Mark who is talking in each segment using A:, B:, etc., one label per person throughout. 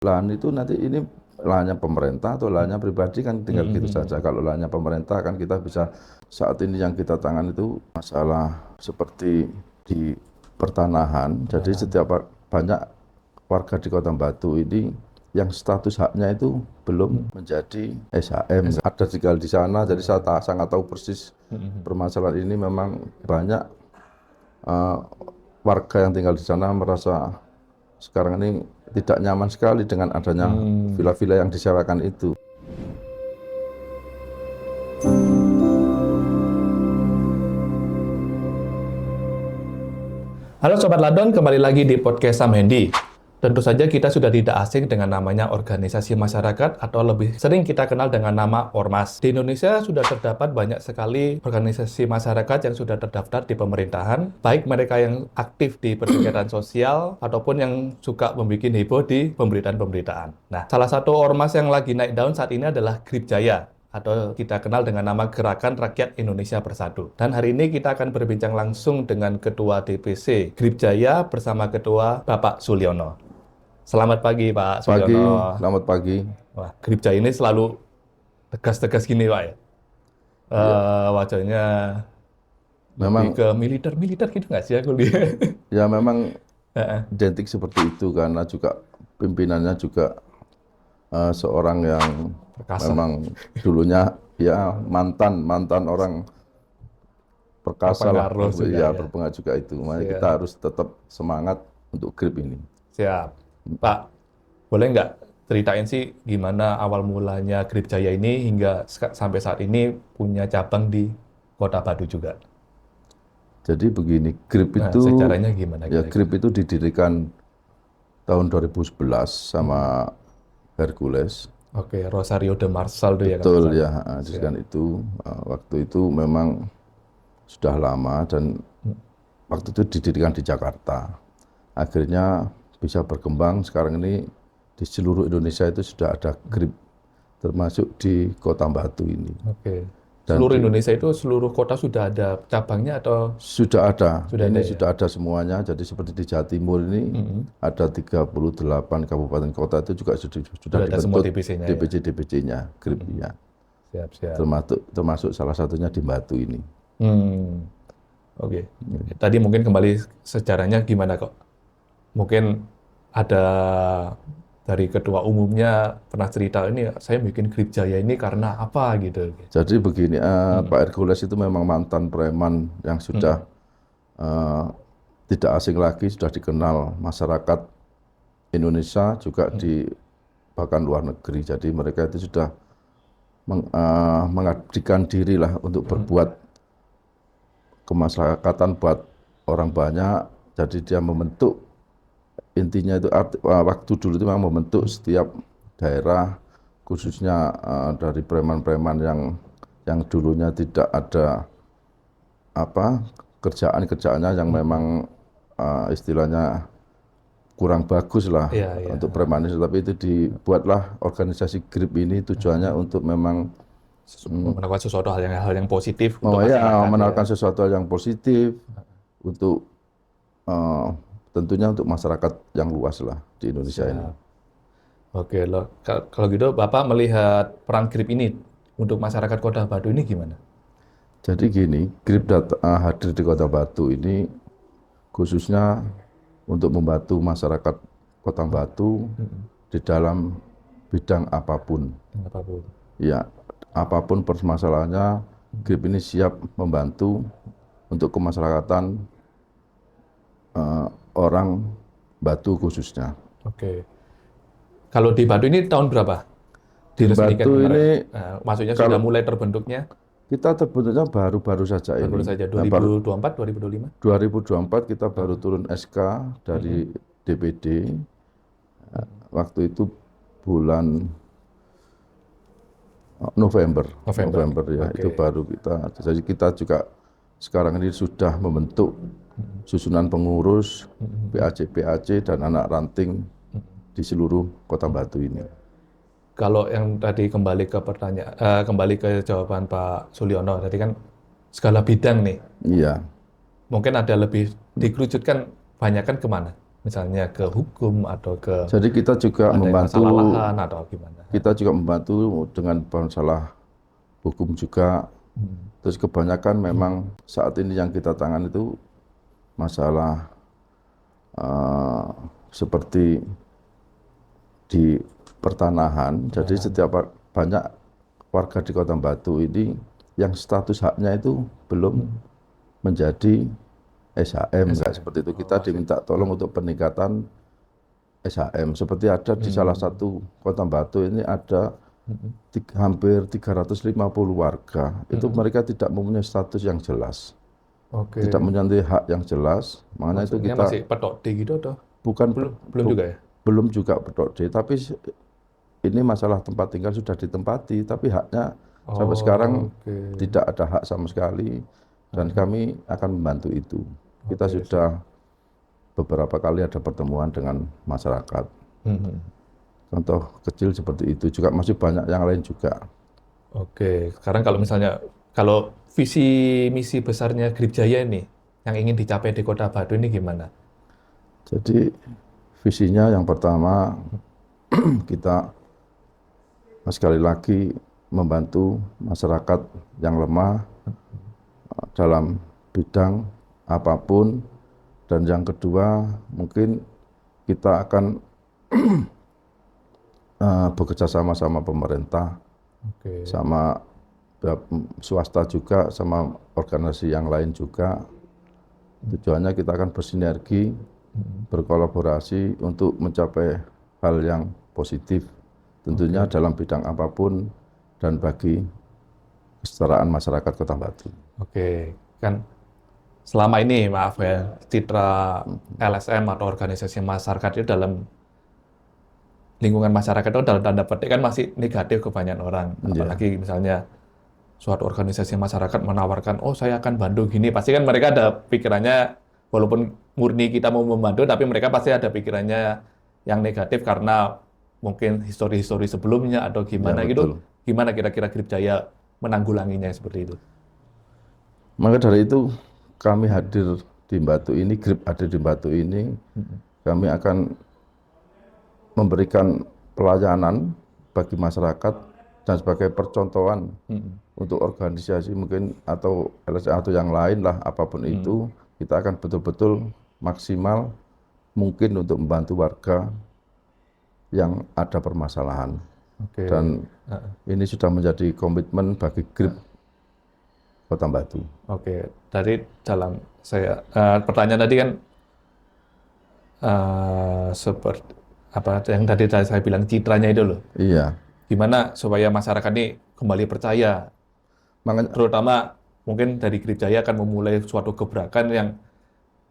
A: Lahan itu nanti ini lahannya pemerintah atau lahannya pribadi kan tinggal gitu saja. Kalau lahannya pemerintah kan kita bisa, saat ini yang kita tangani itu masalah seperti di pertanahan. Jadi banyak warga di Kota Batu ini yang status haknya itu belum menjadi SHM. Ada tinggal di sana, jadi saya sangat tahu persis permasalahan ini. Memang banyak warga yang tinggal di sana merasa sekarang ini tidak nyaman sekali dengan adanya villa-villa yang disewakan itu.
B: Halo Sobat Ladon, kembali lagi di podcast Sam Hendy. Tentu saja kita sudah tidak asing dengan namanya organisasi masyarakat atau lebih sering kita kenal dengan nama Ormas. Di Indonesia sudah terdapat banyak sekali organisasi masyarakat yang sudah terdaftar di pemerintahan, baik mereka yang aktif di berkegiatan sosial ataupun yang suka membuat heboh di pemberitaan-pemberitaan. Nah, salah satu ormas yang lagi naik daun saat ini adalah Gripjaya, atau kita kenal dengan nama Gerakan Rakyat Indonesia Bersatu. Dan hari ini kita akan berbincang langsung dengan Ketua DPC Gripjaya bersama Ketua Bapak Sulyono. Selamat pagi Pak Sulyono.
A: Selamat pagi.
B: Wah, Gripjaya ini selalu tegas-tegas gini Pak ya? Wajahnya
A: Memang
B: lebih ke militer-militer gitu nggak sih aku lihat?
A: ya memang identik seperti itu karena juga pimpinannya juga seorang yang
B: Perkasa.
A: memang dulunya ya mantan orang perkasa lah,
B: Berpengaruh juga, ya.
A: berpengaruh juga itu. Makanya
B: Siap.
A: kita harus tetap semangat untuk Grip ini.
B: Siap. Pak, boleh nggak ceritain sih gimana awal mulanya Gripjaya ini hingga sampai saat ini punya cabang di Kota Batu juga?
A: Jadi begini, Grip
B: Nah,
A: itu
B: sejarahnya gimana?
A: ya
B: kira-kira?
A: Grip itu didirikan tahun 2011 sama Hercules.
B: Oke, Rosario de Marsal tuh ya kan?
A: Betul ya, kan itu waktu itu memang sudah lama dan waktu itu didirikan di Jakarta. Akhirnya bisa berkembang, sekarang ini di seluruh Indonesia itu sudah ada Grip, termasuk di Kota Batu ini.
B: Oke.
A: Dan
B: Seluruh Indonesia itu seluruh kota sudah ada cabangnya atau?
A: Sudah ada,
B: Sudah
A: ini
B: ada, ya?
A: sudah ada semuanya. Jadi seperti di Jawa Timur ini ada 38 kabupaten kota itu juga sudah
B: ada semua
A: dibentuk
B: DPC-nya,
A: DPC-nya, Gripnya.
B: Siap-siap.
A: Termasuk salah satunya di Batu ini.
B: Oke. Tadi mungkin kembali sejarahnya gimana kok? Mungkin ada dari ketua umumnya pernah cerita ini saya bikin Gripjaya ini karena apa gitu.
A: Jadi begini, Pak Hercules itu memang mantan preman yang sudah tidak asing lagi, sudah dikenal masyarakat Indonesia juga di bahkan luar negeri. Jadi mereka itu sudah mengabdikan diri lah untuk berbuat kemasyarakatan buat orang banyak. Jadi dia membentuk, intinya itu waktu dulu itu memang membentuk setiap daerah, khususnya dari preman-preman yang dulunya tidak ada kerjaannya yang memang istilahnya kurang bagus lah untuk premanisme, tapi itu dibuatlah organisasi Grip ini tujuannya untuk memang
B: melakukan sesuatu hal yang positif
A: untuk menawarkan
B: ya.
A: sesuatu hal yang positif untuk tentunya untuk masyarakat yang luas lah di Indonesia ini.
B: Oke loh, kalau gitu Bapak melihat peran Grip ini untuk masyarakat Kota Batu ini gimana?
A: Jadi gini, Grip hadir di Kota Batu ini khususnya untuk membantu masyarakat Kota Batu di dalam bidang apapun. Ya, apapun permasalahannya, Grip ini siap membantu untuk kemasyarakatan orang Batu khususnya.
B: Oke. Kalau di Batu ini tahun berapa?
A: Di Batu ini,
B: maksudnya sudah mulai terbentuknya?
A: Kita terbentuknya baru-baru saja ini.
B: Baru saja 2024, 2025?
A: 2024 kita baru turun SK dari DPD. Waktu itu bulan November ya, itu baru kita. Jadi kita juga sekarang ini sudah membentuk susunan pengurus, PAC dan anak ranting di seluruh Kota Batu ini.
B: Kalau yang tadi kembali ke jawaban Pak Sulyono, tadi kan segala bidang nih.
A: Iya.
B: Mungkin ada lebih dikerucutkan, banyakkan kemana? misalnya ke hukum atau ke
A: Jadi kita juga
B: ada yang
A: membantu,
B: masalah lahan atau gimana?
A: dengan masalah hukum juga.
B: Hmm.
A: Terus kebanyakan memang saat ini yang kita tangani itu masalah eh, seperti di pertanahan. Jadi banyak warga di Kota Batu ini yang status haknya itu belum menjadi SHM, enggak seperti itu. Kita diminta tolong untuk peningkatan SHM. Seperti ada di salah satu Kota Batu ini ada hampir 350 warga. Itu mereka tidak mempunyai status yang jelas,
B: Oke.
A: tidak mempunyai hak yang jelas. Makanya itu
B: Maksudnya
A: kita
B: masih petok D gitu atau
A: bukan
B: belum juga ya?
A: belum juga Petok D, tapi ini masalah tempat tinggal sudah ditempati, tapi haknya sampai sekarang
B: Oke.
A: tidak ada hak sama sekali, dan kami akan membantu itu. Kita sudah beberapa kali ada pertemuan dengan masyarakat.
B: Hmm.
A: Contoh kecil seperti itu juga masih banyak yang lain juga.
B: Oke, sekarang kalau misalnya kalau visi misi besarnya Grip Jaya ini yang ingin dicapai di Kota Batu ini gimana?
A: Jadi visinya yang pertama kita sekali lagi membantu masyarakat yang lemah dalam bidang apapun, dan yang kedua mungkin kita akan bekerja sama sama pemerintah,
B: Oke.
A: sama swasta juga, sama organisasi yang lain juga. Tujuannya kita akan bersinergi, berkolaborasi untuk mencapai hal yang positif, tentunya dalam bidang apapun dan bagi kesetaraan masyarakat Kota Batu.
B: Oke, kan selama ini maaf ya, citra LSM atau organisasi masyarakat itu dalam lingkungan masyarakat itu dalam tanda petik kan masih negatif kebanyakan orang. Apalagi misalnya suatu organisasi masyarakat menawarkan, oh saya akan bantu gini, pasti kan mereka ada pikirannya, walaupun murni kita mau membantu, tapi mereka pasti ada pikirannya yang negatif karena mungkin histori-histori sebelumnya atau gimana gitu.
A: betul.
B: Gimana kira-kira Grip Jaya menanggulanginya seperti itu?
A: Maka dari itu kami hadir di Batu ini, Grip hadir di Batu ini, kami akan memberikan pelayanan bagi masyarakat dan sebagai percontohan untuk organisasi mungkin atau LSM atau yang lain lah, apapun itu, kita akan betul-betul maksimal mungkin untuk membantu warga yang ada permasalahan.
B: Oke.
A: Dan ini sudah menjadi komitmen bagi Grip Kota Batu.
B: Oke, dari dalam saya pertanyaan tadi kan seperti apa yang tadi saya bilang citranya itu loh.
A: Iya,
B: Gimana supaya masyarakat ini kembali percaya,
A: makanya
B: terutama mungkin dari Grip Jaya akan memulai suatu gebrakan yang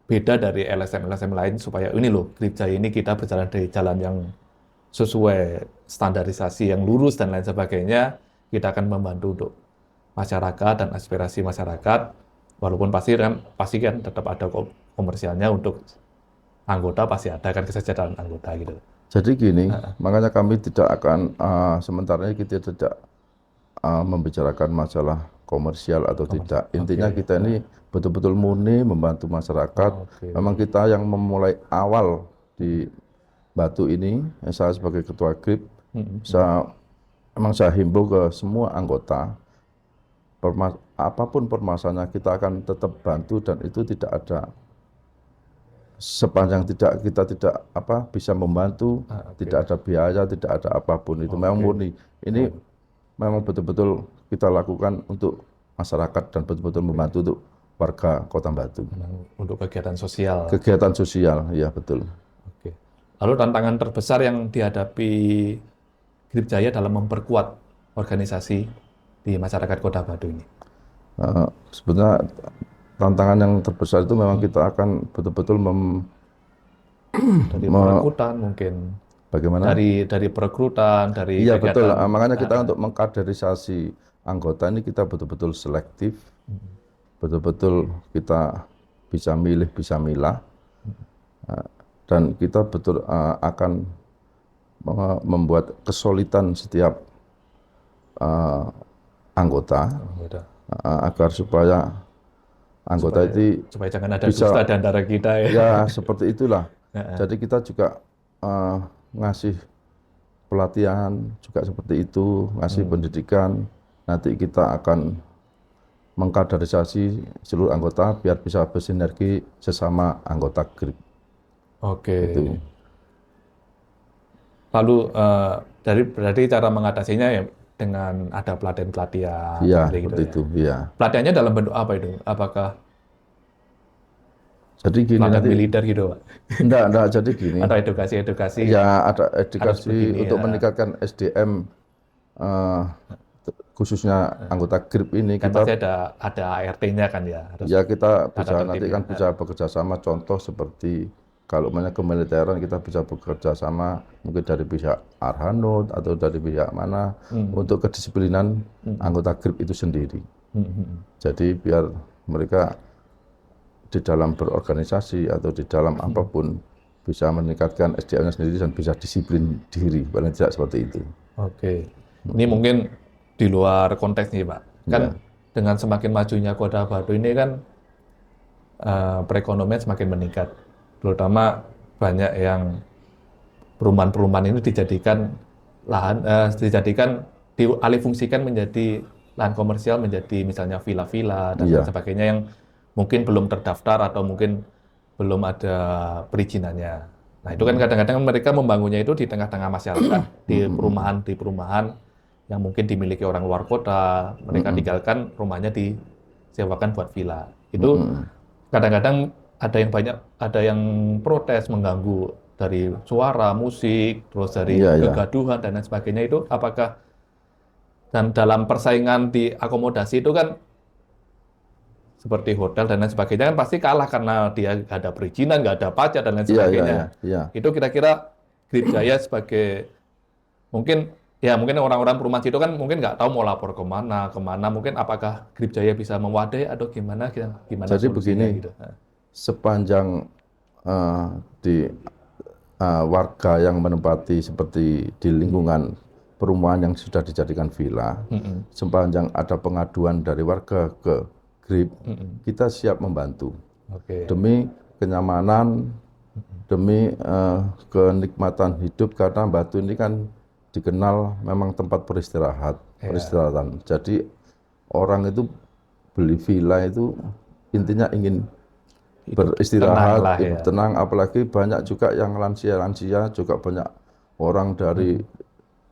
B: beda dari LSM-LSM lain supaya ini loh Grip Jaya ini kita berjalan dari jalan yang sesuai standarisasi yang lurus dan lain sebagainya. Kita akan membantu untuk masyarakat dan aspirasi masyarakat, walaupun pasti kan tetap ada komersialnya untuk anggota, pasti ada kan kesejahteraan anggota gitu.
A: jadi gini, makanya kami tidak akan sementara ini kita tidak membicarakan masalah komersial atau tidak. Intinya kita ini betul-betul murni membantu masyarakat. Memang kita yang memulai awal di Batu ini, saya sebagai ketua Grip, saya himbau ke semua anggota, apapun permasalahannya kita akan tetap bantu, dan itu tidak ada sepanjang kita tidak bisa membantu, tidak ada biaya, tidak ada apapun itu. Memang murni. Ini memang betul-betul kita lakukan untuk masyarakat dan betul-betul membantu untuk warga Kota Batu.
B: Untuk kegiatan sosial.
A: Kegiatan sosial, ya betul.
B: Oke. Lalu tantangan terbesar yang dihadapi Grip Jaya dalam memperkuat organisasi di masyarakat Kota Batu ini?
A: Sebenarnya tantangan yang terbesar itu memang kita akan betul-betul
B: dari perekrutan mungkin.
A: Bagaimana?
B: Dari perekrutan, dari
A: Iya
B: kegiatan.
A: betul. Makanya kita untuk mengkaderisasi anggota ini kita betul-betul selektif, betul-betul kita bisa milih, bisa milah, dan kita betul akan membuat kesulitan setiap anggota agar supaya anggota itu
B: supaya jangan ada
A: bisa,
B: dusta di antara kita ya.
A: ya seperti itulah. Jadi kita juga ngasih pelatihan juga seperti itu, ngasih pendidikan. Nanti kita akan mengkaderisasi seluruh anggota biar bisa bersinergi sesama anggota GRIP.
B: Oke.
A: Itu.
B: Lalu berarti cara mengatasinya ya dengan ada pelatihan-pelatihan
A: Iya,
B: seperti gitu
A: seperti
B: ya.
A: itu. Iya.
B: Pelatihannya dalam bentuk apa itu? Apakah
A: Jadi gini
B: pelatihan
A: nanti,
B: militer gitu, Pak?
A: enggak, jadi gini.
B: Atau edukasi-edukasi
A: Ya ada
B: harus
A: edukasi
B: begini
A: untuk
B: ya.
A: meningkatkan SDM eh, khususnya anggota GRIP ini
B: Kan pasti
A: kita
B: ada ART-nya kan ya. Harus
A: ya kita
B: tata
A: bisa nanti
B: tertibnya.
A: kan bisa bekerja sama, contoh seperti kalau banyak kemiliteran kita bisa bekerja sama mungkin dari pihak Arhanud atau dari pihak mana untuk kedisiplinan anggota GRIP itu sendiri. Jadi biar mereka di dalam berorganisasi atau di dalam apapun bisa meningkatkan SDM-nya sendiri dan bisa disiplin diri, paling tidak seperti itu.
B: Oke. Ini mungkin di luar konteks nih, Pak. Kan
A: Ya.
B: dengan semakin majunya Kota Batu ini kan perekonomian semakin meningkat. Terutama banyak yang perumahan-perumahan ini dijadikan dialihfungsikan menjadi lahan komersial, menjadi misalnya villa-villa dan lain
A: Iya.
B: sebagainya yang mungkin belum terdaftar atau mungkin belum ada perizinannya. Nah, itu kan kadang-kadang mereka membangunnya itu di tengah-tengah masyarakat, di perumahan yang mungkin dimiliki orang luar kota, mereka tinggalkan rumahnya disewakan buat villa. Itu kadang-kadang ada yang protes mengganggu dari suara, musik, terus dari
A: Iya, iya.
B: kegaduhan dan lain sebagainya itu apakah dan dalam persaingan di akomodasi itu kan seperti hotel dan lain sebagainya kan pasti kalah karena dia nggak ada perizinan, nggak ada pajak dan lain
A: Iya, iya,
B: sebagainya.
A: iya, iya.
B: Itu kira-kira GRIP Jaya sebagai mungkin orang-orang perumahan situ kan mungkin nggak tahu mau lapor kemana, mungkin apakah GRIP Jaya bisa mewadai atau gimana
A: Jadi
B: solusinya
A: begini,
B: gitu.
A: sepanjang di warga yang menempati seperti di lingkungan perumahan yang sudah dijadikan villa, sepanjang ada pengaduan dari warga ke GRIP, kita siap membantu
B: Oke.
A: demi kenyamanan, demi kenikmatan hidup karena Batu ini kan dikenal memang tempat peristirahatan. Jadi orang itu beli villa itu intinya ingin beristirahat, hidup tenang, apalagi banyak juga yang lansia-lansia, juga banyak orang dari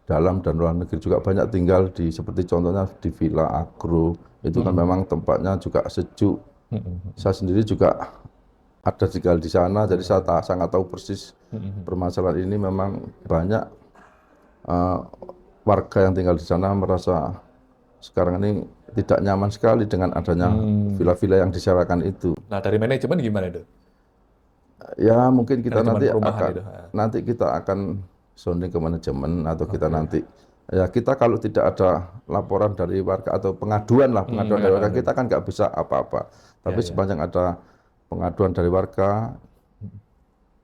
A: dalam dan luar negeri juga banyak tinggal di seperti contohnya di Villa Agro, itu kan memang tempatnya juga sejuk. Saya sendiri juga ada tinggal di sana, jadi saya sangat tahu persis permasalahan ini. Memang banyak warga yang tinggal di sana merasa sekarang ini tidak nyaman sekali dengan adanya villa-villa yang disewakan itu.
B: Nah, dari manajemen gimana itu?
A: Ya mungkin kita
B: Manajemen
A: nanti kita akan sounding ke manajemen atau kita nanti ya kita kalau tidak ada laporan dari warga atau pengaduan dari warga kita kan nggak bisa apa-apa. Tapi sepanjang ada pengaduan dari warga,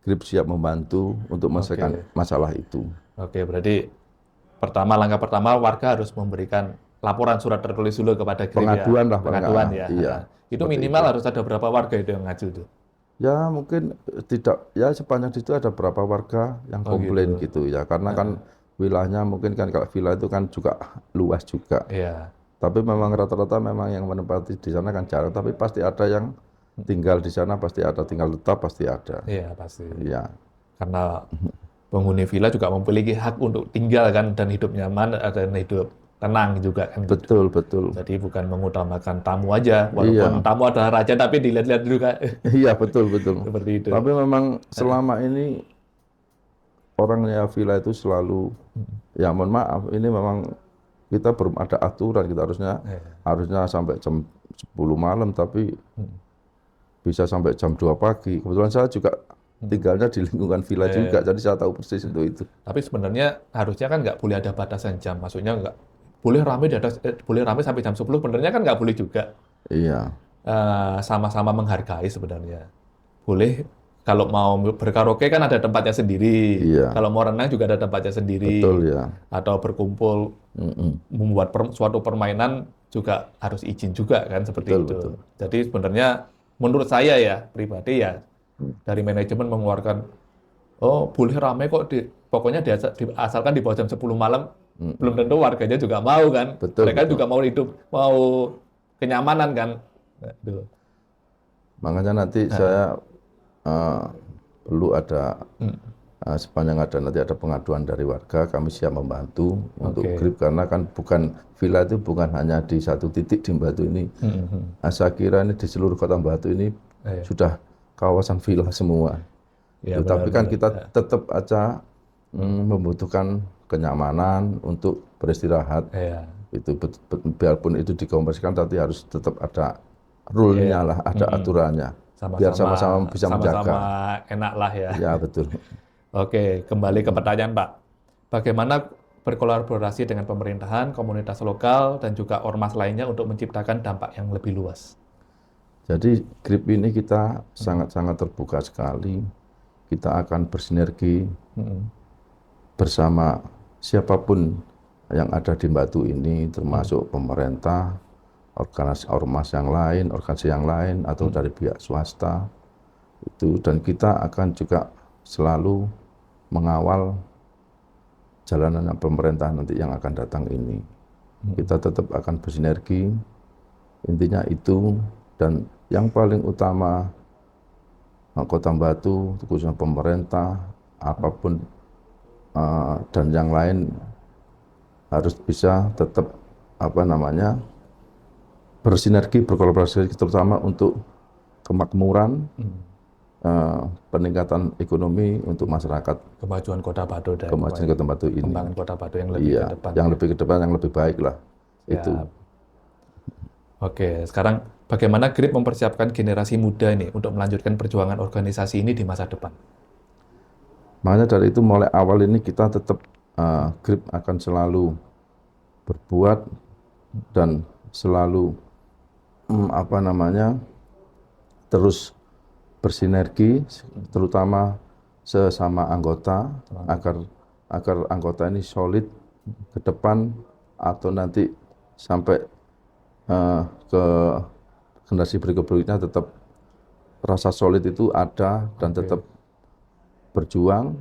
A: GRIP siap membantu untuk menyelesaikan masalah itu.
B: Oke, berarti langkah pertama warga harus memberikan laporan surat tertulis dulu kepada GRIP
A: Pengaduan
B: ya.
A: lah,
B: Pengaduan ya.
A: Iya.
B: Itu minimal harus ada berapa warga itu yang ngaju itu?
A: Ya mungkin tidak, ya sepanjang itu ada berapa warga yang komplain gitu ya, karena kan wilayahnya mungkin kan kalau villa itu kan juga luas juga.
B: Iya.
A: Tapi memang rata-rata memang yang menempati di sana kan jarang, tapi pasti ada yang tinggal di sana, pasti ada tinggal tetap, pasti ada.
B: Iya, pasti.
A: Iya.
B: Karena penghuni villa juga memiliki hak untuk tinggal kan dan hidup nyaman dan hidup tenang juga kan.
A: Betul, betul.
B: Jadi bukan mengutamakan tamu aja, walaupun tamu adalah raja tapi dilihat-lihat juga.
A: Iya, betul, betul.
B: Seperti itu.
A: Tapi memang selama ini orangnya villa itu selalu, ya mohon maaf, ini memang kita belum ada aturan, kita harusnya sampai jam 10 malam, tapi bisa sampai jam 2 pagi. Kebetulan saya juga tinggalnya di lingkungan villa juga, jadi saya tahu persis itu.
B: Tapi sebenarnya harusnya kan nggak boleh ada batasan jam, maksudnya nggak boleh ramai sampai jam 10, sebenarnya kan nggak boleh juga.
A: Iya.
B: Sama-sama menghargai sebenarnya. Boleh kalau mau berkaraoke kan ada tempatnya sendiri.
A: Iya.
B: Kalau mau renang juga ada tempatnya sendiri.
A: Betul ya.
B: Atau berkumpul membuat suatu permainan juga harus izin juga kan seperti
A: Betul,
B: itu.
A: betul.
B: Jadi sebenarnya menurut saya ya pribadi ya dari manajemen mengeluarkan Oh, boleh rame kok pokoknya asalkan di bawah jam 10 malam, belum tentu warganya juga mau kan.
A: Betul,
B: Mereka
A: betul.
B: juga mau hidup, mau kenyamanan kan. Aduh.
A: Makanya nanti
B: Nah,
A: saya eh, perlu ada
B: hmm,
A: sepanjang ada nanti ada pengaduan dari warga, kami siap membantu untuk
B: oke.
A: grip karena kan bukan villa itu bukan hanya di satu titik di Batu ini. Saya kira ini di seluruh kota Batu ini
B: Iya,
A: sudah kawasan villa semua.
B: iya
A: Tapi kan
B: benar-benar.
A: kita
B: Ya.
A: tetap aja membutuhkan kenyamanan untuk beristirahat.
B: Iya,
A: Itu biarpun itu dikomersikan tapi harus tetap ada rule-nya
B: iya.
A: lah, ada aturannya. Biar
B: Sama-sama,
A: sama-sama bisa
B: sama-sama
A: menjaga.
B: enak lah ya.
A: Ya betul.
B: Oke, kembali ke pertanyaan Pak. Bagaimana berkolaborasi dengan pemerintahan, komunitas lokal, dan juga ormas lainnya untuk menciptakan dampak yang lebih luas?
A: Jadi GRIP ini kita sangat-sangat terbuka sekali. Kita akan bersinergi
B: Mm-mm.
A: bersama siapapun yang ada di Batu ini, termasuk pemerintah, organisasi ormas yang lain, organisasi yang lain, atau dari pihak swasta. Dan kita akan juga selalu mengawal jalanan pemerintah nanti yang akan datang ini. Kita tetap akan bersinergi, intinya itu, dan yang paling utama Kota Batu, khususnya pemerintah, apapun dan yang lain harus bisa tetap bersinergi, berkolaborasi, terutama untuk kemakmuran, peningkatan ekonomi untuk masyarakat
B: Kemajuan Kota Batu dan
A: kemajuan Kota Batu ini.
B: kembangan Kota Batu yang lebih
A: Iya,
B: ke depan.
A: yang lebih ke depan, yang lebih baik lah. Itu.
B: Siap. Oke, sekarang bagaimana GRIP mempersiapkan generasi muda ini untuk melanjutkan perjuangan organisasi ini di masa depan?
A: Makanya dari itu mulai awal ini kita tetap GRIP akan selalu berbuat dan selalu terus bersinergi, terutama sesama anggota agar anggota ini solid ke depan atau nanti sampai ke generasi berikutnya tetap rasa solid itu ada dan tetap berjuang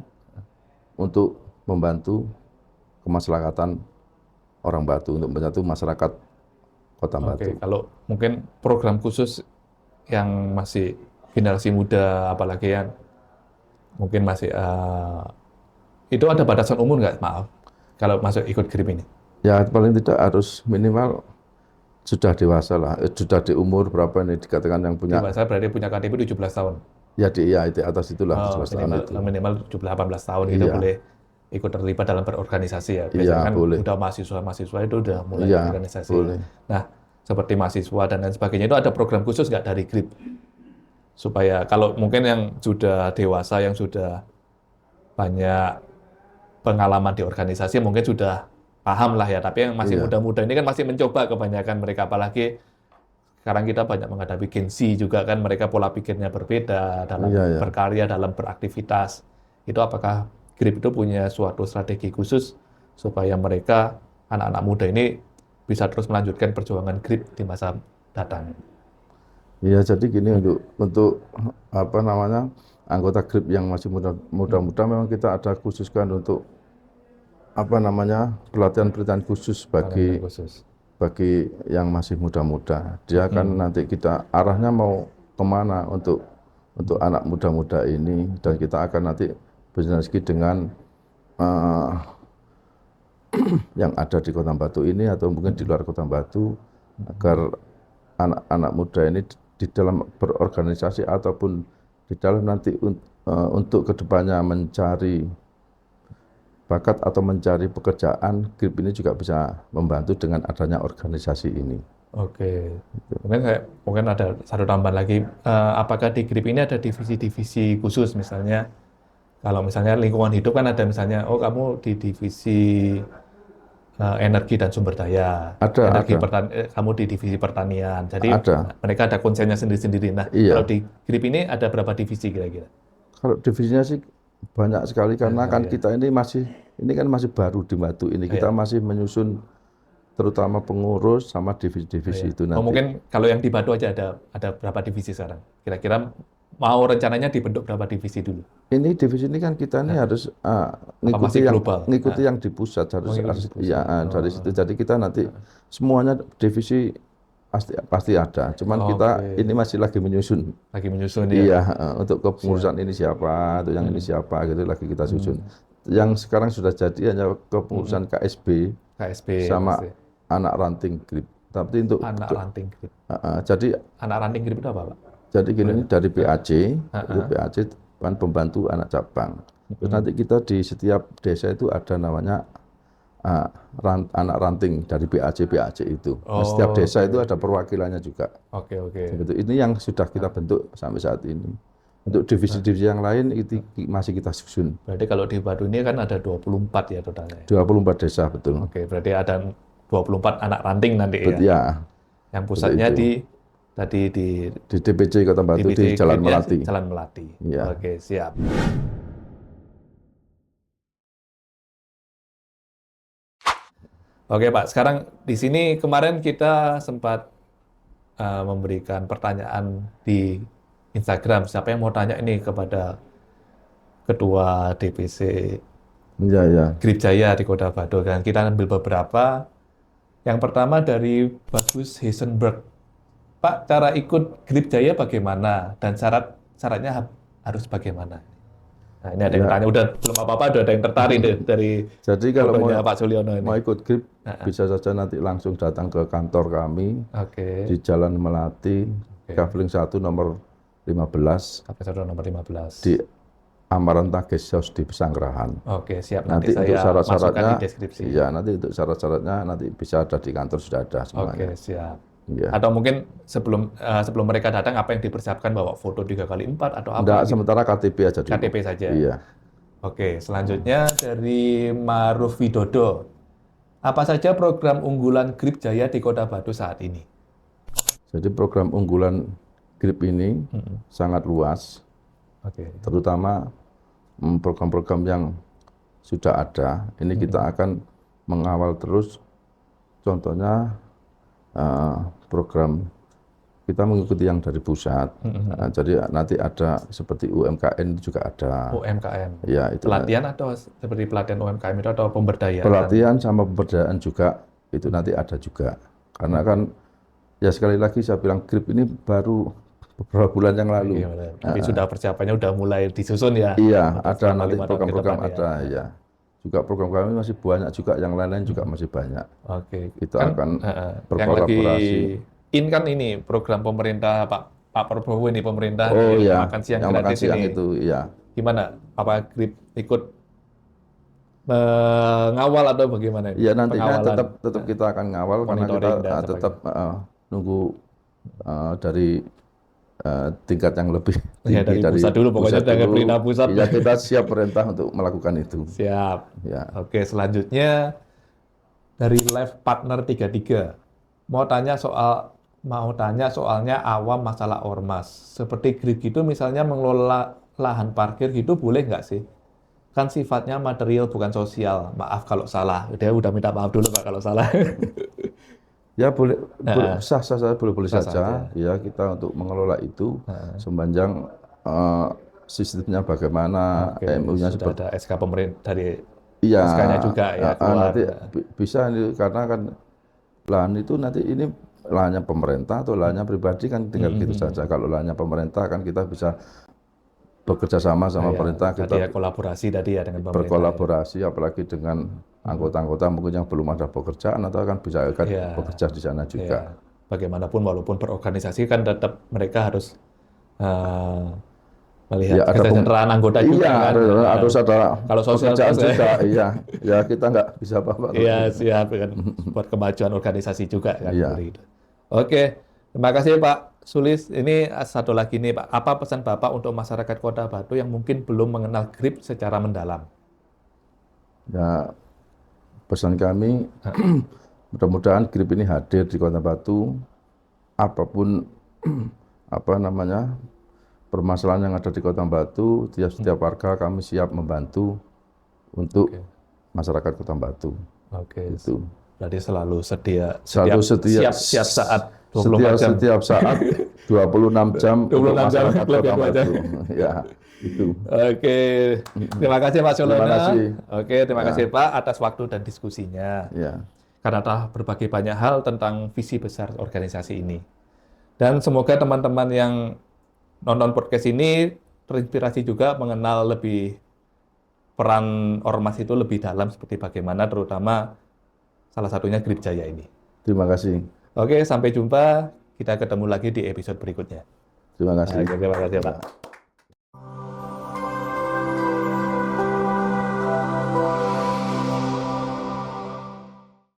A: untuk membantu kemaslahatan orang Batu, untuk membantu masyarakat Kota Batu.
B: Oke, kalau mungkin program khusus yang masih generasi muda, apalagi yang mungkin masih itu ada batasan umur nggak? Maaf, kalau masuk ikut GRIP ini?
A: Ya paling tidak harus minimal sudah dewasa lah, sudah di umur berapa ini dikatakan yang punya,
B: Dewasa berarti punya KTP 17 tahun.
A: ya itu atas itulah 17 tahun itu.
B: Minimal 17-18 tahun gitu
A: Iya,
B: boleh ikut terlibat dalam berorganisasi ya.
A: iya
B: Biasanya kan
A: boleh,
B: udah mahasiswa-mahasiswa itu udah mulai
A: iya
B: organisasi ya.
A: boleh.
B: Nah, seperti mahasiswa dan lain sebagainya itu ada program khusus nggak dari GRIP? Supaya kalau mungkin yang sudah dewasa, yang sudah banyak pengalaman di organisasi mungkin sudah paham lah ya. Tapi yang masih
A: Iya,
B: muda-muda ini kan masih mencoba kebanyakan mereka, apalagi sekarang kita banyak menghadapi Gen Z juga kan, mereka pola pikirnya berbeda dalam
A: iya ya.
B: berkarya, dalam beraktivitas. Itu apakah GRIP itu punya suatu strategi khusus supaya mereka, anak-anak muda ini bisa terus melanjutkan perjuangan GRIP di masa datang?
A: Iya jadi gini untuk anggota GRIP yang masih muda-muda memang kita ada khususkan untuk pelatihan-pelatihan khusus
B: Pelatihan
A: bagi
B: khusus.
A: yang masih muda-muda. Dia kan nanti kita arahnya mau kemana untuk anak muda-muda ini, dan kita akan nanti bersinergi dengan yang ada di Kota Batu ini atau mungkin di luar Kota Batu agar anak-anak muda ini di dalam berorganisasi ataupun di dalam nanti untuk kedepannya mencari bakat atau mencari pekerjaan, GRIP ini juga bisa membantu dengan adanya organisasi ini.
B: Oke, mungkin ada satu tambahan lagi. Apakah di GRIP ini ada divisi-divisi khusus, misalnya kalau misalnya lingkungan hidup kan ada misalnya, oh kamu di divisi energi dan sumber daya,
A: Ada,
B: kamu di divisi pertanian. Jadi
A: ada.
B: mereka ada konsennya sendiri-sendiri. Nah,
A: Iya.
B: kalau di GRIP ini ada berapa divisi kira-kira?
A: Kalau divisinya sih banyak sekali karena kan kita ini kan masih baru di Batu ini. Kita masih menyusun terutama pengurus sama divisi-divisi itu
B: Oh,
A: nanti.
B: mungkin kalau yang di Batu aja ada berapa divisi sekarang? Kira-kira mau rencananya dibentuk berapa divisi dulu?
A: Ini divisi ini kan kita ini harus ngikuti
B: masih
A: yang
B: global?
A: yang di pusat harus
B: Mengikuti
A: harus
B: di pusat.
A: ya dari situ. Jadi kita nanti semuanya divisi pasti ada. Cuman kita
B: Oke.
A: ini masih lagi menyusun.
B: Lagi menyusun ya.
A: Iya, untuk kepengurusan ini siapa, atau yang ini siapa, gitu lagi kita susun. Yang sekarang sudah jadi hanya kepengurusan KSB
B: KSB
A: sama
B: pasti.
A: anak ranting grip. Tapi untuk
B: Anak ranting grip.
A: jadi
B: Anak ranting grip itu apa, Pak?
A: gini dari PAC, itu PAC kan pembantu anak cabang. Terus nanti kita di setiap desa itu ada namanya anak ranting dari PAC itu. Nah, setiap desa itu ada perwakilannya juga.
B: Oke.
A: Begitu. Ini yang sudah kita bentuk sampai saat ini. Untuk divisi-divisi yang lain itu masih kita susun.
B: Berarti kalau di Batu ini kan ada 24 ya totalnya.
A: 24 desa, betul.
B: Oke, berarti ada 24 anak ranting nanti ya.
A: Ya,
B: Yang pusatnya
A: itu.
B: di
A: di DPC Kota Batu di Jalan
B: Gripnya
A: Melati.
B: Jalan Melati.
A: Iya.
B: Oke, siap. Oke Pak, sekarang di sini kemarin kita sempat memberikan pertanyaan di Instagram. Siapa yang mau tanya ini kepada Ketua DPC
A: Iya.
B: Grip Jaya di Kota Batu kan? Kita ambil beberapa. Yang pertama dari Bagus Heisenberg. Pak, cara ikut Grip Jaya bagaimana? Dan syaratnya harus bagaimana? Nah, ini ada yang tanya, udah belum apa-apa, udah ada yang tertarik dari
A: Jadi kalau mau
B: Pak Sulyono ini.
A: mau ikut grip bisa saja nanti langsung datang ke kantor kami
B: Oke.
A: di Jalan Melati, Kavling 1 nomor 15
B: KP nomor 15.
A: di Amaranta Guest House di Pesanggerahan.
B: Oke, siap.
A: Nanti
B: Nanti
A: untuk
B: saya masukkan
A: syarat-syaratnya,
B: di deskripsi.
A: iya nanti untuk syarat-syaratnya nanti bisa ada di kantor, sudah ada semuanya.
B: Oke, siap.
A: Iya.
B: Atau mungkin sebelum mereka datang, apa yang dipersiapkan, bawa foto 3x4 atau apa?
A: Enggak,
B: gitu?
A: sementara KTP aja dulu.
B: KTP saja.
A: Iya.
B: Oke, selanjutnya dari Maruf Widodo. Apa saja program unggulan Grip Jaya di Kota Batu saat ini?
A: Jadi program unggulan grip ini sangat luas,
B: Oke.
A: terutama program-program yang sudah ada. Ini kita akan mengawal terus. Contohnya program kita mengikuti yang dari pusat. Jadi nanti ada seperti UMKM juga ada.
B: UMKM.
A: Ya, itu
B: Pelatihan atau seperti pelatihan UMKM itu atau pemberdayaan?
A: pelatihan sama pemberdayaan juga itu nanti ada juga. Karena kan ya sekali lagi saya bilang grip ini baru beberapa bulan yang lalu.
B: Iya, tapi sudah persiapannya udah mulai disusun ya?
A: Iya,
B: Untuk
A: ada
B: selama
A: nanti
B: 5 tahun ke
A: program-program
B: depan
A: ada ya. Juga program kami masih banyak juga, yang lain-lain juga masih banyak.
B: Oke.
A: Kita akan
B: yang lagi
A: berkolaborasi.
B: in kan ini program pemerintah Pak Prabowo ini, pemerintah
A: Oh
B: ini,
A: iya,
B: makan siang
A: yang makan
B: gratis
A: siang
B: ini.
A: itu, iya.
B: Gimana? Apa Grip ikut mengawal atau bagaimana?
A: Ya nantinya
B: Pengawalan.
A: tetap kita akan ngawal karena kita
B: Monitoring dan
A: tetap nunggu dari tingkat yang lebih tinggi
B: Ya, dari pusat dulu, pokoknya
A: pusat
B: jangan
A: dulu.
B: perintah pusat.
A: Ya kita siap perintah untuk melakukan itu.
B: Siap.
A: Ya.
B: Oke, selanjutnya dari Live Partner 33. Mau tanya soalnya awam masalah ormas. Seperti Grip gitu misalnya mengelola lahan parkir gitu boleh nggak sih? Kan sifatnya material bukan sosial. Maaf kalau salah. Dia udah minta maaf dulu Pak kalau salah.
A: Ya boleh sah-sah saja, boleh
B: Sah
A: saja. Ya kita untuk mengelola itu sepanjang sistemnya bagaimana,
B: Oke,
A: MU-nya
B: sudah
A: seperti
B: ada SK pemerintah dari
A: iya,
B: SK-nya juga ya keluar.
A: nanti bisa karena kan lahan itu nanti ini lahannya pemerintah atau lahannya pribadi kan tinggal gitu saja. Kalau lahannya pemerintah kan kita bisa bekerja sama pemerintah,
B: Tadi
A: kita
B: ya kolaborasi tadi ya dengan pemerintah.
A: berkolaborasi, apalagi dengan anggota-anggota mungkin yang belum ada pekerjaan atau kan bisa bekerja di sana juga.
B: Ya. Bagaimanapun walaupun berorganisasi kan tetap mereka harus melihat kesejahteraan anggota juga kan.
A: Harus ada
B: Kalau sosial
A: pekerjaan juga. Iya, ya kita nggak bisa apa-apa.
B: Iya, siap kan buat kemajuan organisasi juga kan.
A: Iya.
B: Gitu. Oke, terima kasih Pak Sulis. Ini satu lagi nih Pak, apa pesan Bapak untuk masyarakat Kota Batu yang mungkin belum mengenal Grip secara mendalam?
A: Ya, pesan kami mudah-mudahan Grip ini hadir di Kota Batu, apapun permasalahan yang ada di Kota Batu, setiap warga kami siap membantu untuk masyarakat Kota Batu.
B: Oke.
A: Itu.
B: Berarti selalu sedia
A: Selalu sedia.
B: siap saat 24 jam.
A: Setiap saat 26 jam untuk
B: 26 jam
A: masyarakat
B: klub
A: Kota
B: ya, Pak,
A: Batu. Ya, itu.
B: Oke, terima kasih Pak Sulona.
A: Terima kasih.
B: Oke, terima kasih Pak atas waktu dan diskusinya.
A: Ya.
B: Karena telah berbagi banyak hal tentang visi besar organisasi ini. Dan semoga teman-teman yang nonton podcast ini terinspirasi juga mengenal lebih peran ormas itu lebih dalam seperti bagaimana, terutama salah satunya Grip Jaya ini.
A: Terima kasih.
B: Oke, sampai jumpa. Kita ketemu lagi di episode berikutnya.
A: Terima kasih.
B: Oke, terima kasih Pak.